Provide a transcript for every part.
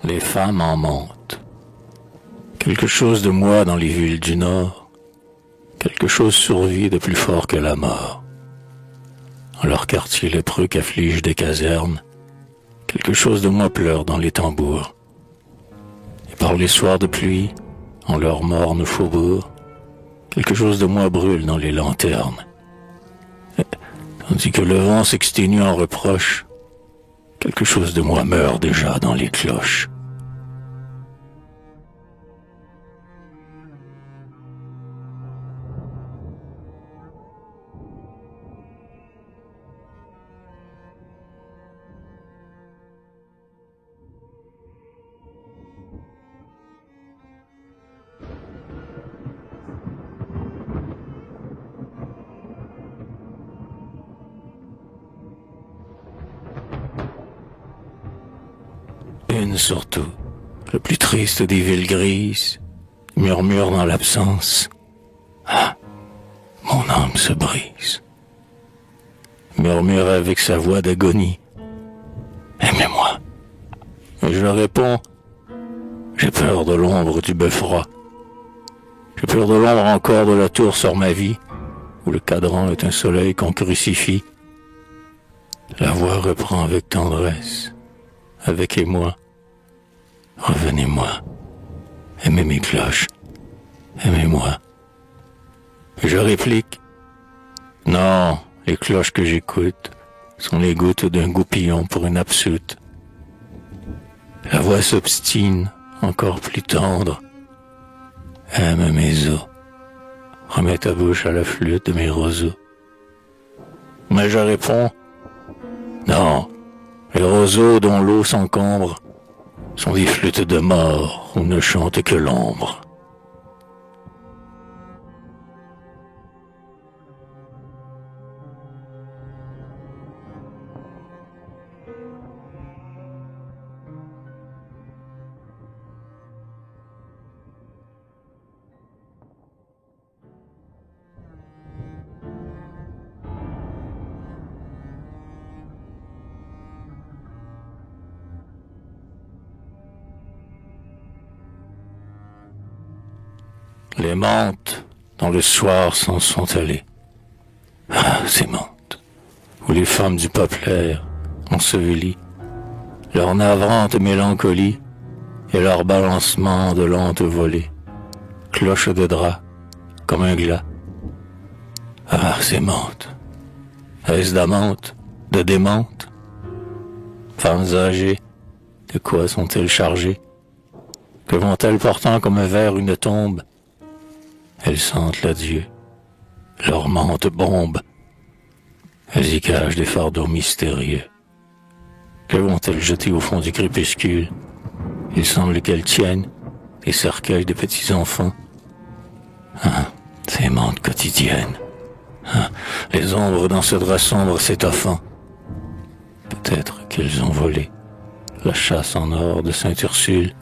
Les femmes en mentent. Quelque chose de moi dans les villes du Nord, quelque chose survit de plus fort que la mort. En leur quartier lépreux qu'affligent des casernes, quelque chose de moi pleure dans les tambours. Et par les soirs de pluie, en leur morne faubourg, quelque chose de moi brûle dans les lanternes. Tandis que le vent s'exténue en reproche, quelque chose de moi meurt déjà dans les cloches. Une surtout, le plus triste des villes grises, murmure dans l'absence. Ah, mon âme se brise. Murmure avec sa voix d'agonie. Aimez-moi. Et je réponds. J'ai peur de l'ombre du beffroi. J'ai peur de l'ombre encore de la tour sur ma vie, où le cadran est un soleil qu'on crucifie. La voix reprend avec tendresse, avec émoi. Revenez-moi, aimez mes cloches, aimez-moi. Et je réplique, non, les cloches que j'écoute sont les gouttes d'un goupillon pour une absoutte. La voix s'obstine, encore plus tendre. Aime mes os, remets ta bouche à la flûte de mes roseaux. Mais je réponds, non, les roseaux dont l'eau s'encombre sont des flûtes de mort où ne chante que l'ombre. Les menthes, dans le soir, s'en sont allées. Ah, ces menthes, où les femmes du peuple ensevelies, leur navrante mélancolie et leur balancement de lente volée, cloche de drap, comme un glas. Ah, ces menthes, est-ce d'amante, de démente? Femmes âgées, de quoi sont-elles chargées? Que vont-elles portant comme vers une tombe? Elles sentent l'adieu, leur menthe bombe. Elles y cachent des fardeaux mystérieux. Que vont-elles jeter au fond du crépuscule? Il semble qu'elles tiennent des cercueils de petits enfants. Ah, ces menthes quotidiennes. Ah, les ombres dans ce drap sombre s'étoffant. Peut-être qu'elles ont volé la chasse en or de Sainte-Ursule,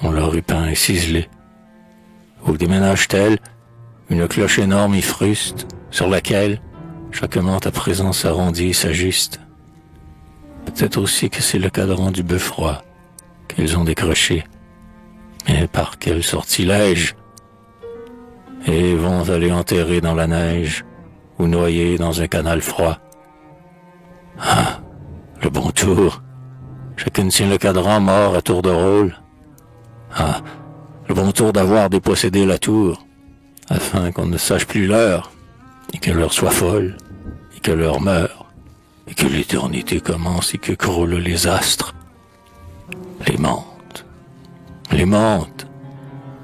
dont le rupin est ciselé. Ou déménage-t-elle une cloche énorme y fruste, sur laquelle chaque menthe à présent s'arrondit et s'ajuste. Peut-être aussi que c'est le cadran du beffroi qu'elles ont décroché. Mais par quel sortilège? Et vont aller enterrer dans la neige ou noyer dans un canal froid. Ah, le bon tour. Chacune tient le cadran mort à tour de rôle. Ah, le bon tour d'avoir dépossédé la tour, afin qu'on ne sache plus l'heure, et que l'heure soit folle, et que l'heure meure, et que l'éternité commence et que croulent les astres. Les menthes,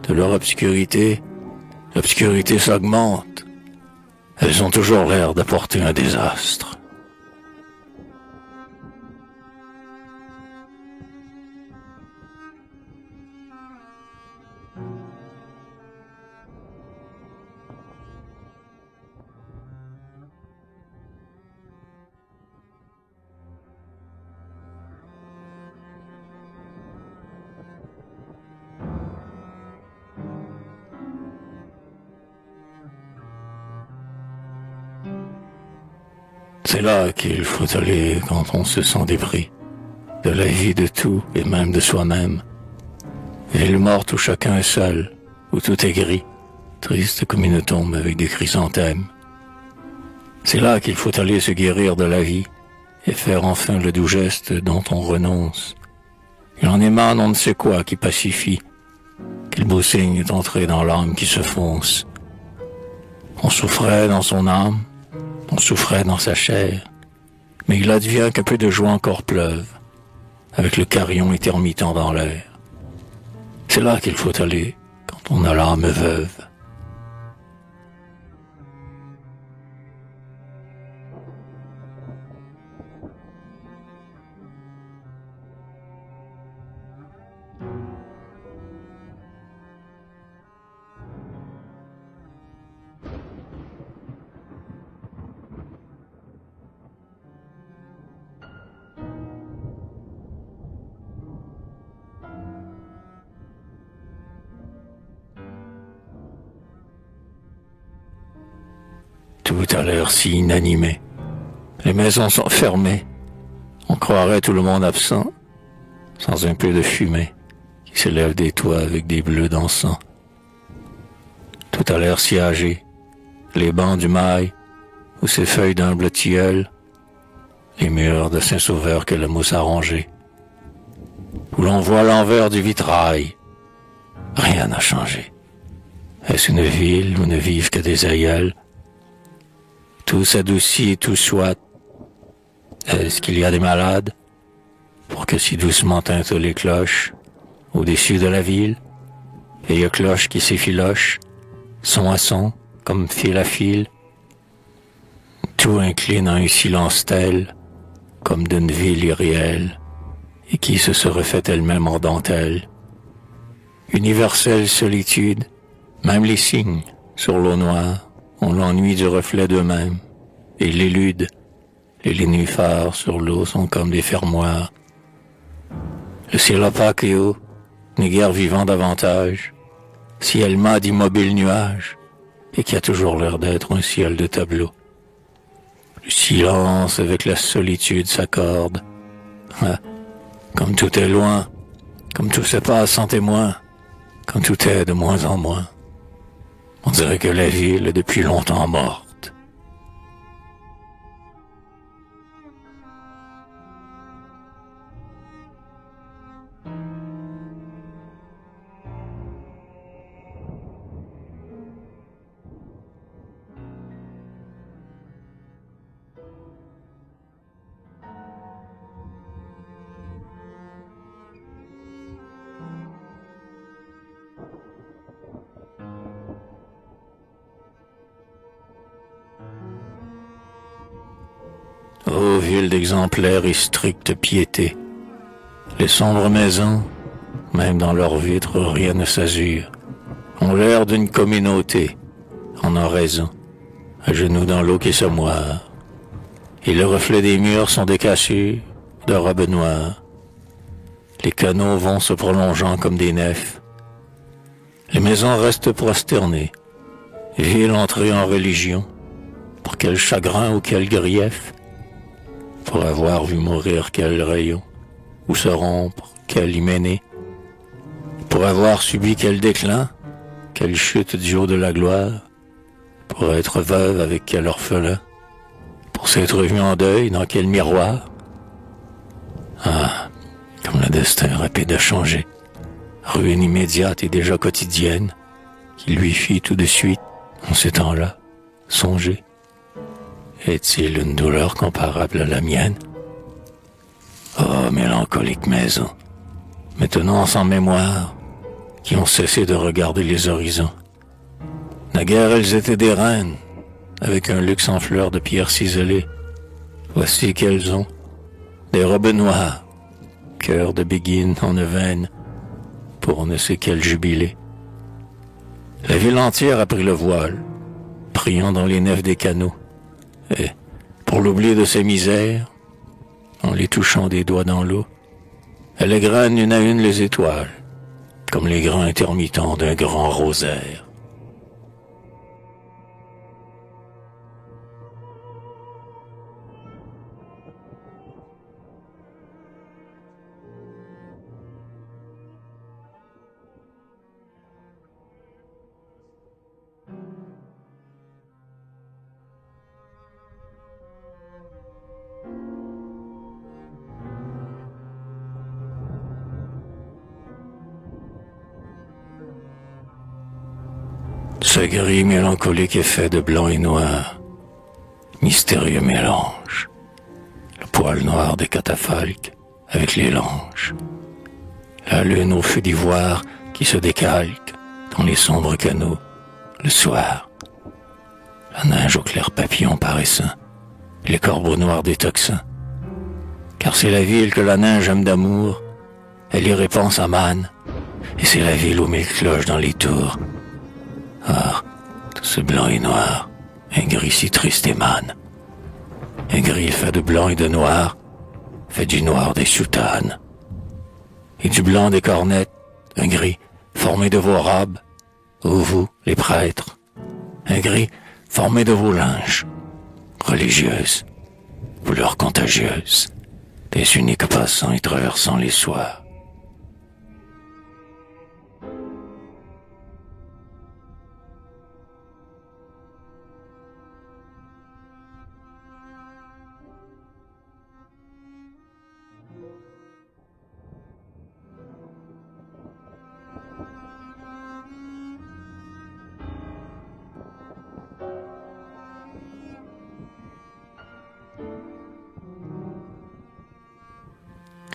de leur obscurité, l'obscurité s'augmente. Elles ont toujours l'air d'apporter un désastre. C'est là qu'il faut aller quand on se sent dépris. de la vie, de tout, et même de soi-même. Ville morte où chacun est seul, où tout est gris, triste comme une tombe avec des chrysanthèmes. C'est là qu'il faut aller se guérir de la vie et faire enfin le doux geste dont on renonce. Il en émane on ne sait quoi qui pacifie. Quel beau signe est entré dans l'âme qui se fonce. On souffrait dans son âme, on souffrait dans sa chair, mais il advient qu'un peu de joie encore pleuve, avec le carillon intermittent dans l'air. C'est là qu'il faut aller quand on a l'âme veuve. Tout a l'air si inanimé. Les maisons sont fermées. On croirait tout le monde absent, sans un peu de fumée qui s'élève des toits avec des bleus d'encens. Tout a l'air si âgé. Les bancs du mail, ou ces feuilles d'humble tilleul, les murs de Saint-Sauveur que la mousse a rongés, où l'on voit l'envers du vitrail. Rien n'a changé. Est-ce une ville où ne vivent que des aïeuls? Tout s'adoucit et tout soit. Est-ce qu'il y a des malades pour que si doucement tintent les cloches au-dessus de la ville, vieilles cloches qui s'effilochent, son à son, comme fil à fil, tout incline à un silence tel, comme d'une ville irréelle, et qui se serait fait elle-même en dentelle. Universelle solitude, même les signes, sur l'eau noire, ont l'ennui du reflet d'eux-mêmes, et l'élude. Les nénuphars sur l'eau sont comme des fermoirs. Le ciel opaque et haut n'est guère vivant davantage, ciel mat d'immobiles nuages, et qui a toujours l'air d'être un ciel de tableau. Le silence avec la solitude s'accorde. Ah, comme tout est loin, comme tout se passe sans témoin, comme tout est de moins en moins. On dirait que la ville est depuis longtemps morte. Ô ville d'exemplaires et stricte piété, les sombres maisons, même dans leurs vitres rien ne s'azure, ont l'air d'une communauté, en oraison, à genoux dans l'eau qui se moire, et le reflet des murs sont des cassures de robes noires. Les canaux vont se prolongeant comme des nefs. Les maisons restent prosternées, ville entrée en religion, pour quel chagrin ou quel grief, pour avoir vu mourir quel rayon, ou se rompre quel hyménée, pour avoir subi quel déclin, quelle chute du haut de la gloire, pour être veuve avec quel orphelin, pour s'être vue en deuil dans quel miroir. Ah, comme le destin rapide a changé, ruine immédiate et déjà quotidienne, qui lui fit tout de suite, en ces temps-là, songer. Est-il une douleur comparable à la mienne? Oh, mélancolique maison, maintenant sans mémoire, qui ont cessé de regarder les horizons. Naguère elles étaient des reines, avec un luxe en fleurs de pierre ciselée. Voici qu'elles ont des robes noires, cœur de béguine en neuvaine, pour on ne sait quel jubilé. La ville entière a pris le voile, priant dans les nefs des canaux, et, pour l'oubli de ses misères, en les touchant des doigts dans l'eau, elle égrène une à une les étoiles, comme les grains intermittents d'un grand rosaire. Ce gris mélancolique est fait de blanc et noir. Mystérieux mélange. Le poil noir des catafalques avec les langes. La lune au feu d'ivoire qui se décalque dans les sombres canaux le soir. La neige au clair papillon paraissant, et les corbeaux noirs des tocsins. Car c'est la ville que la neige aime d'amour, elle y répand sa manne, et c'est la ville aux mille cloches dans les tours. Ah, tout ce blanc et noir, un gris si triste émane. Un gris fait de blanc et de noir, fait du noir des soutanes. Et du blanc des cornettes, un gris formé de vos robes, ô vous, les prêtres. Un gris formé de vos linges, religieuses, couleurs contagieuses, des uniques passants et traversant les soirs.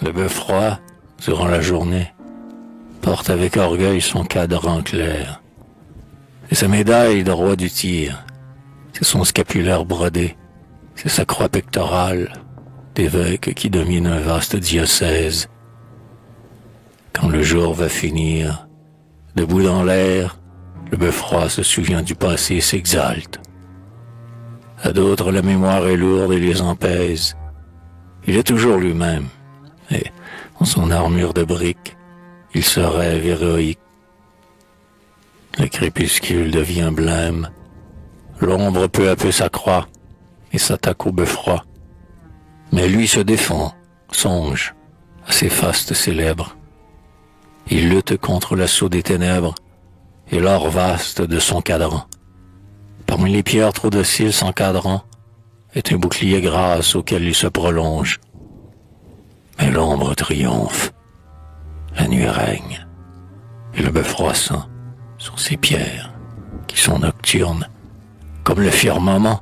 Le bœuf roi, durant la journée, porte avec orgueil son cadran clair. C'est sa médaille de roi du tir, c'est son scapulaire brodé, c'est sa croix pectorale d'évêque qui domine un vaste diocèse. Quand le jour va finir, debout dans l'air, le bœuf roi se souvient du passé et s'exalte. À d'autres, la mémoire est lourde et les empèse. Il est toujours lui-même. Et, en son armure de briques, il se rêve héroïque. Le crépuscule devient blême. L'ombre peu à peu s'accroît et s'attaque au bœuf roi. Mais lui se défend, songe à ses fastes célèbres. Il lutte contre l'assaut des ténèbres et l'or vaste de son cadran. Parmi les pierres trop dociles sans cadran est un bouclier grâce auquel il se prolonge. Mais l'ombre triomphe, la nuit règne, et le bœuf roi sent sur ces pierres, qui sont nocturnes, comme le firmament,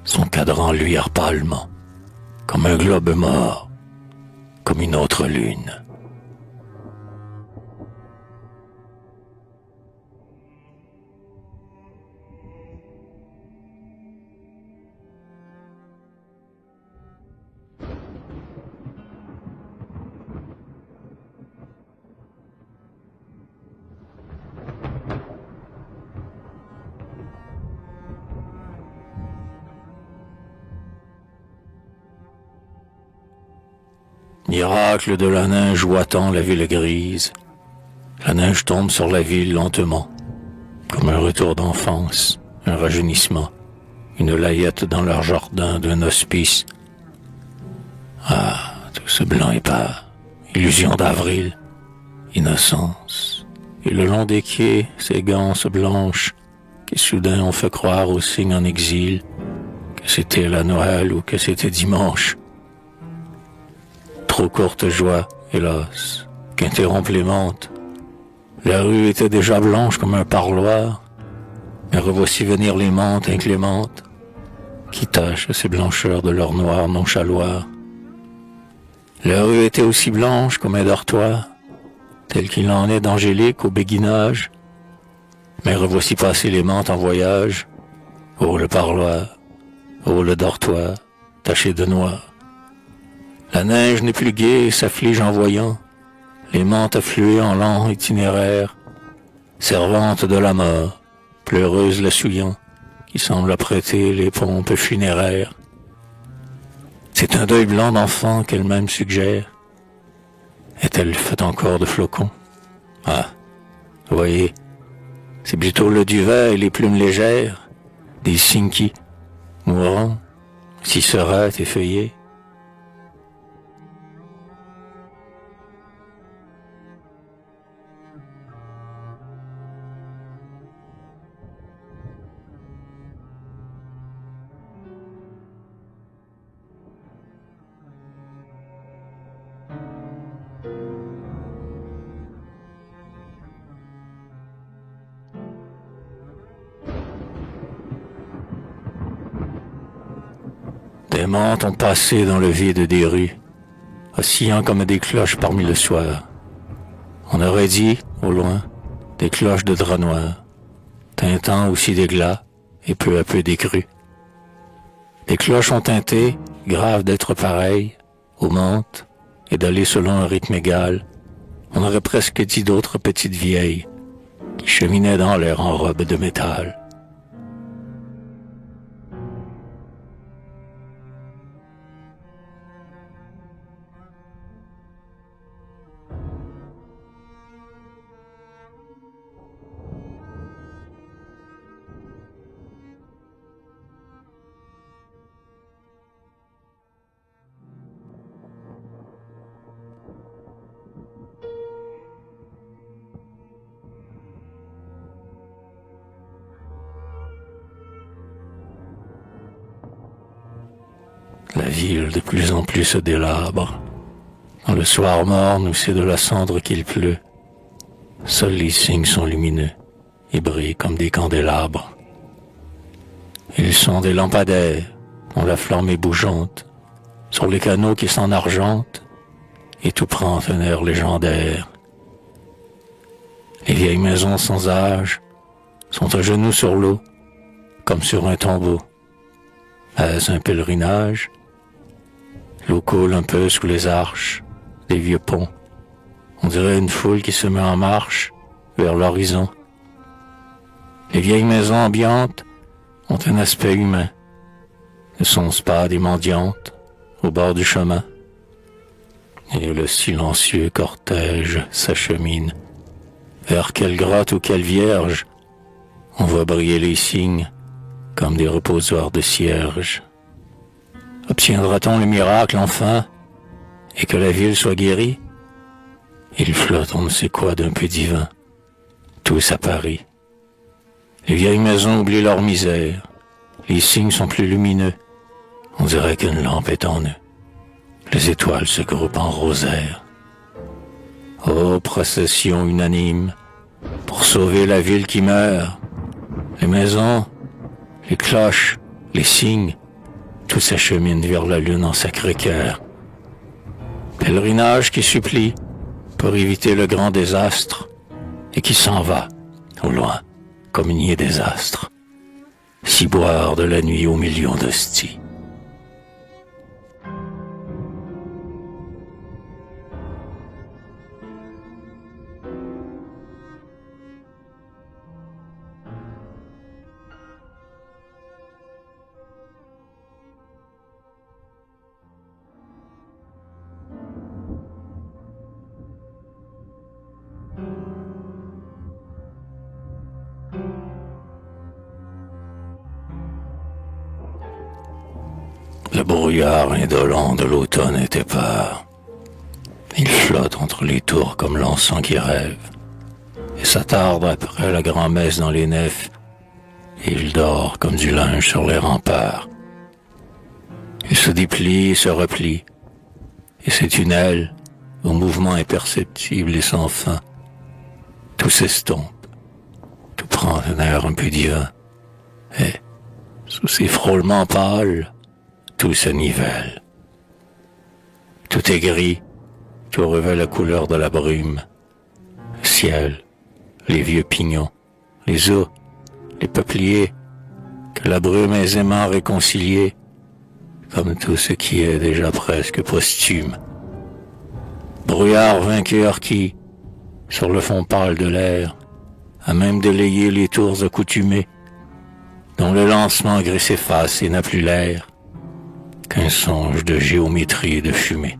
son cadran luire pâlement, comme un globe mort, comme une autre lune. Miracle de la neige ouatant la ville grise, la neige tombe sur la ville lentement, comme un retour d'enfance, un rajeunissement, une layette dans leur jardin d'un hospice. Ah, tout ce blanc épars, illusion d'avril, innocence, et le long des quais, ces ganses blanches, qui soudain ont fait croire aux signes en exil, que c'était la Noël ou que c'était dimanche. Trop courte joie, hélas, qu'interrompt les mentes. La rue était déjà blanche comme un parloir, mais revoici venir les mentes inclémentes, qui tachent ces blancheurs de leur noir nonchaloir. La rue était aussi blanche comme un dortoir, tel qu'il en est d'angélique au béguinage, mais revoici passer les mentes en voyage. Oh le parloir, oh le dortoir, taché de noir. La neige n'est plus gaie et s'afflige en voyant les mentes affluer en lent itinéraire, servantes de la mort, pleureuse la souillant, qui semble apprêter les pompes funéraires. C'est un deuil blanc d'enfant qu'elle-même suggère. Est-elle faite encore de flocons? Ah, vous voyez, c'est plutôt le duvet et les plumes légères, des signes qui, mourant, s'y seraient effeuillés. Des mantes ont passé dans le vide des rues, oscillant comme des cloches parmi le soir. On aurait dit, au loin, des cloches de drap noir, tintant aussi des glas et peu à peu des crues. Les cloches ont tinté, graves d'être pareilles, aux mantes, et d'aller selon un rythme égal. On aurait presque dit d'autres petites vieilles, qui cheminaient dans l'air en robe de métal. La ville de plus en plus se délabre. Dans le soir morne où c'est de la cendre qu'il pleut, seuls les signes sont lumineux et brillent comme des candélabres. Ils sont des lampadaires dont la flamme est bougeante sur les canaux qui s'en argentent, et tout prend un air légendaire. Les vieilles maisons sans âge sont à genoux sur l'eau, comme sur un tombeau. Est-ce un pèlerinage? L'eau coule un peu sous les arches des vieux ponts. On dirait une foule qui se met en marche vers l'horizon. Les vieilles maisons ambiantes ont un aspect humain. Ne sont-ce pas des mendiantes au bord du chemin? Et le silencieux cortège s'achemine. Vers quelle grotte ou quelle vierge on voit briller les signes comme des reposoirs de cierges. Obtiendra-t-on le miracle enfin, et que la ville soit guérie? Il flotte on ne sait quoi d'un peu divin, tous à Paris. Les vieilles maisons oublient leur misère, les signes sont plus lumineux, on dirait qu'une lampe est en eux. Les étoiles se groupent en rosaire. Ô procession unanime, pour sauver la ville qui meurt, les maisons, les cloches, les signes, tout s'achemine vers la lune en Sacré-Cœur. Pèlerinage qui supplie pour éviter le grand désastre et qui s'en va, au loin, communier des astres, s'y boire de la nuit aux millions d'hosties. Le brouillard indolent de l'automne est épars. Il flotte entre les tours comme l'encens qui rêve, et s'attarde après la grand-messe dans les nefs, et il dort comme du linge sur les remparts. Il se déplie et se replie, et ces tunnels, au mouvement imperceptible et sans fin, tout s'estompe, tout prend un air un peu divin, et, sous ces frôlements pâles, tout se nivelle. Tout est gris, tout revêt la couleur de la brume. Le ciel, les vieux pignons, les eaux, les peupliers, que la brume aisément réconciliée, comme tout ce qui est déjà presque posthume. Brouillard vainqueur qui, sur le fond pâle de l'air, a même délayé les tours accoutumées, dont le lancement gris s'efface et n'a plus l'air qu'un songe de géométrie et de fumée.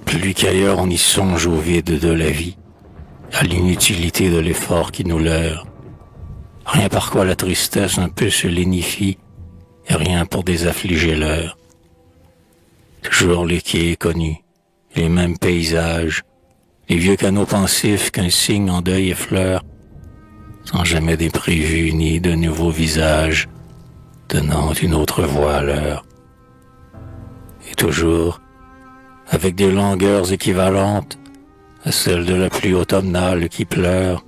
Plus qu'ailleurs on y songe au vide de la vie, à l'inutilité de l'effort qui nous leurre. Rien par quoi la tristesse un peu se lénifie et rien pour désaffliger l'heure. Toujours les quais connus, les mêmes paysages, les vieux canaux pensifs qu'un cygne en deuil effleure, sans jamais d'imprévus ni de nouveaux visages, donnant une autre voix à l'heure. Et toujours, avec des longueurs équivalentes à celles de la pluie automnale qui pleure,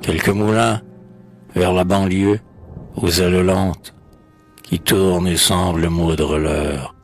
quelques moulins vers la banlieue, aux ailes lentes, qui tournent et semblent moudre l'heure.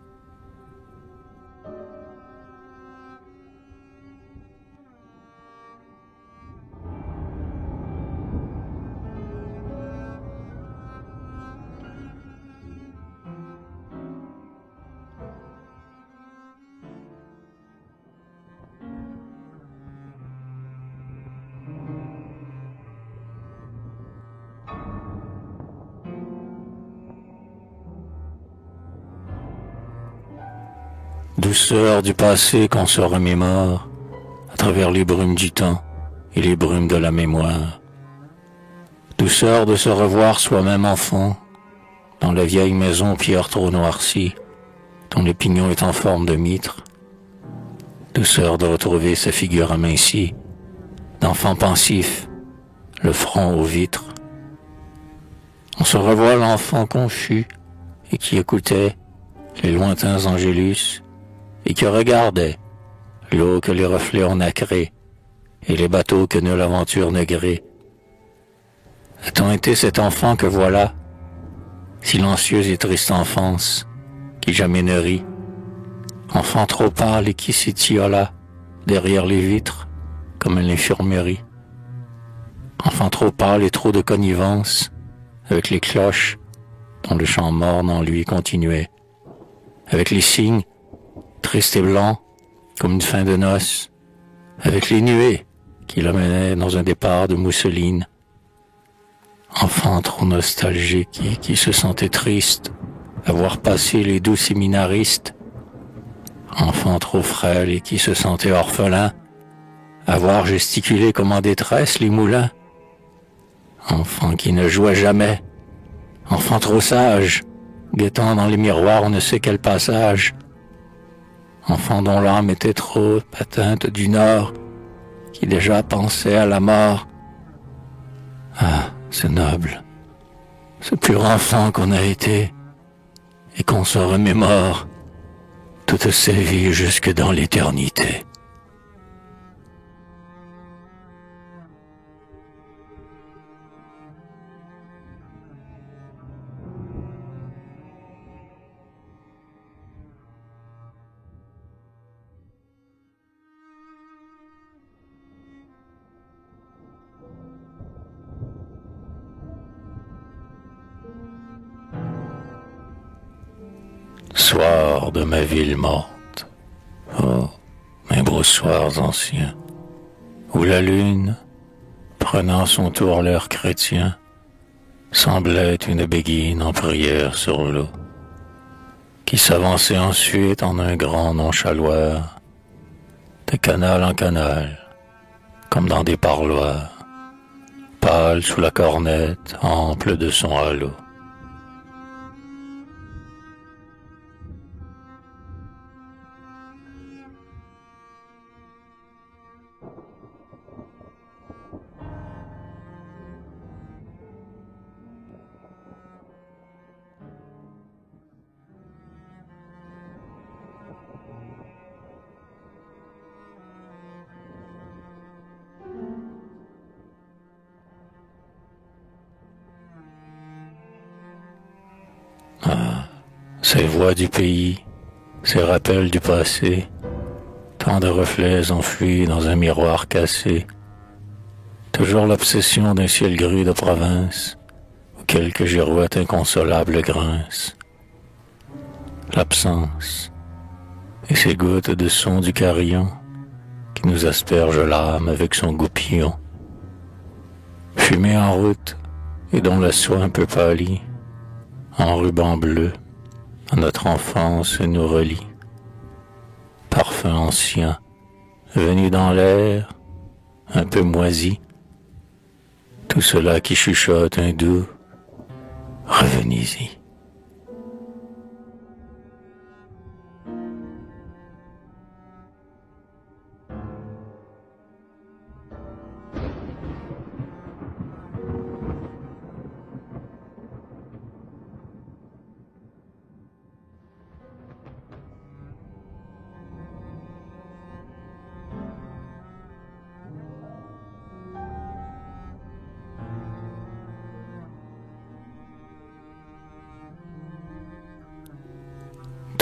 Douceur du passé qu'on se remémore à travers les brumes du temps et les brumes de la mémoire. Douceur de se revoir soi-même enfant dans la vieille maison pierre trop noircie dont le pignon est en forme de mitre. Douceur de retrouver sa figure amincie d'enfant pensif, le front aux vitres. On se revoit l'enfant confus et qui écoutait les lointains angélus et qui regardait l'eau que les reflets ont nacrée et les bateaux que nulle aventure ne grée. A-t-on été cet enfant que voilà, silencieuse et triste enfance, qui jamais ne rit, enfant trop pâle et qui s'étiola derrière les vitres comme une infirmerie, enfant trop pâle et trop de connivence avec les cloches dont le chant morne en lui continuait, avec les cygnes triste et blanc comme une fin de noces, avec les nuées qui l'amenaient dans un départ de mousseline. Enfant trop nostalgique et qui se sentait triste à voir passer les doux séminaristes. Enfant trop frêle et qui se sentait orphelin à voir gesticuler comme en détresse les moulins. Enfant qui ne jouait jamais. Enfant trop sage, guettant dans les miroirs on ne sait quel passage. Enfant dont l'âme était trop atteinte du nord, qui déjà pensait à la mort. Ah, c'est noble, ce pur enfant qu'on a été, et qu'on se remémore toute sa vie jusque dans l'éternité. Soir de ma ville morte, oh, mes beaux soirs anciens, où la lune, prenant son tour l'air chrétien, semblait une béguine en prière sur l'eau, qui s'avançait ensuite en un grand nonchaloir, de canal en canal, comme dans des parloirs, pâle sous la cornette, ample de son halo. Ces voix du pays, ces rappels du passé, tant de reflets enfuis dans un miroir cassé, toujours l'obsession d'un ciel gris de province, où quelques girouettes inconsolables grincent. L'absence, et ces gouttes de son du carillon, qui nous asperge l'âme avec son goupillon. Fumée en route, et dont la soie un peu pâlie, en ruban bleu, à notre enfance nous relie. Parfum ancien, venu dans l'air, un peu moisi, tout cela qui chuchote un doux « Revenez-y ».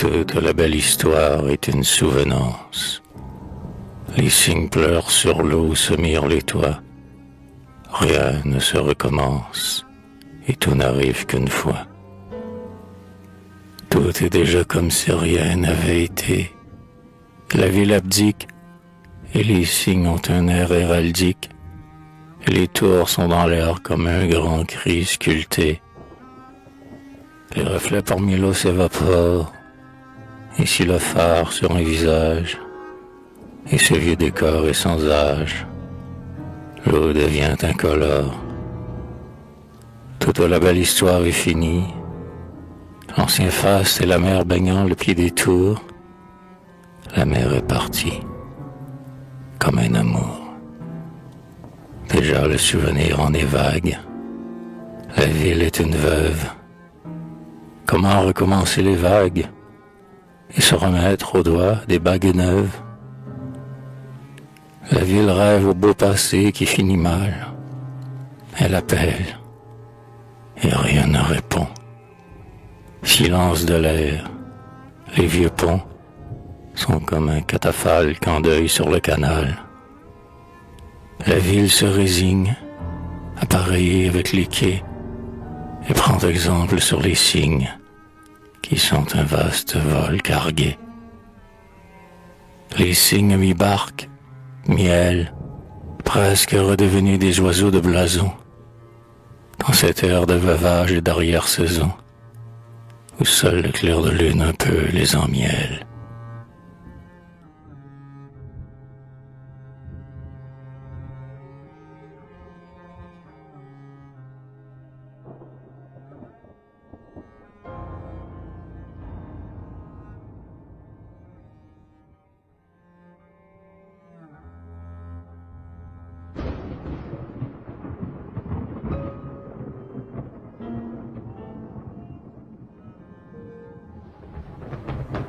Toute la belle histoire est une souvenance. Les cygnes pleurent sur l'eau, se mirent les toits. Rien ne se recommence, et tout n'arrive qu'une fois. Tout est déjà comme si rien n'avait été. La ville abdique, et les cygnes ont un air héraldique. Et les tours sont dans l'air comme un grand cri sculpté. Les reflets parmi l'eau s'évaporent, et si le phare sur un visage, et ce vieux décor est sans âge, l'eau devient incolore. Toute la belle histoire est finie, l'ancien faste et la mer baignant le pied des tours, la mer est partie, comme un amour. Déjà le souvenir en est vague, la ville est une veuve. Comment recommencer les vagues et se remettre au doigt des bagues neuves? La ville rêve au beau passé qui finit mal. Elle appelle et rien ne répond. Silence de l'air, les vieux ponts sont comme un catafalque en deuil sur le canal. La ville se résigne, appareillée avec les quais, et prend exemple sur les cygnes, qui sont un vaste vol cargué. Les cygnes mi-barque, mi-aile, presque redevenus des oiseaux de blason, dans cette ère de veuvage et d'arrière-saison, où seul le clair de lune un peu les emmièle.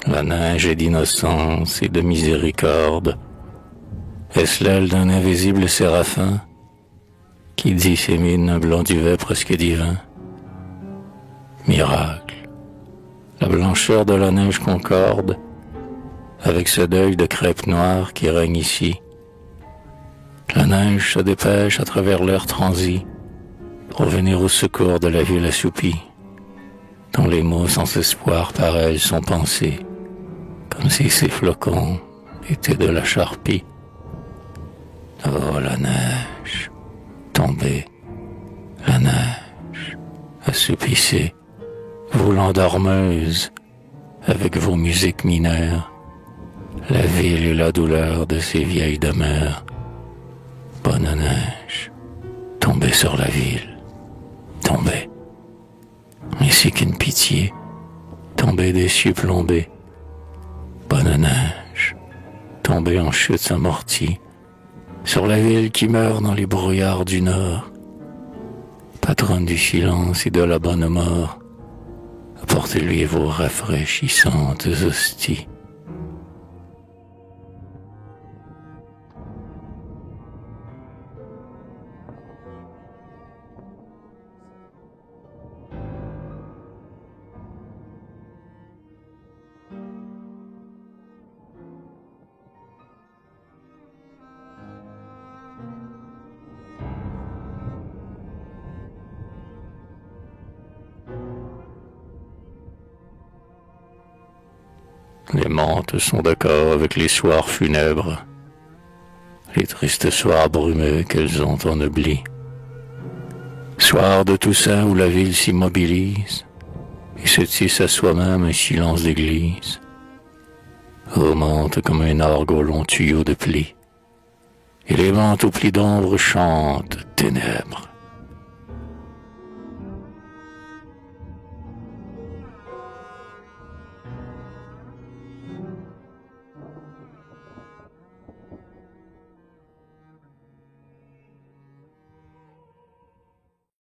La neige est d'innocence et de miséricorde. Est-ce l'aile d'un invisible séraphin qui dissémine un blanc duvet presque divin? Miracle, la blancheur de la neige concorde avec ce deuil de crêpe noire qui règne ici. La neige se dépêche à travers l'air transi pour venir au secours de la ville assoupie, dont les mots sans espoir par elle sont pensés, comme si ces flocons étaient de la charpie. Oh, la neige, tombez, la neige, assoupissez, vous l'endormeuse, avec vos musiques mineures, la ville et la douleur de ces vieilles demeures. Bonne neige, tombez sur la ville, tombez. Mais c'est qu'une pitié, tombez des cieux plombés. Bonne neige, tombez en chutes amorties, sur la ville qui meurt dans les brouillards du nord. Patronne du silence et de la bonne mort, apportez-lui vos rafraîchissantes hosties. Les mantes sont d'accord avec les soirs funèbres, les tristes soirs brumeux qu'elles ont ennoblis. Soir de Toussaint où la ville s'immobilise et se tisse à soi-même un silence d'église. Remonte comme un orgue au long tuyau de plis, et les mantes aux plis d'ombre chantent ténèbres.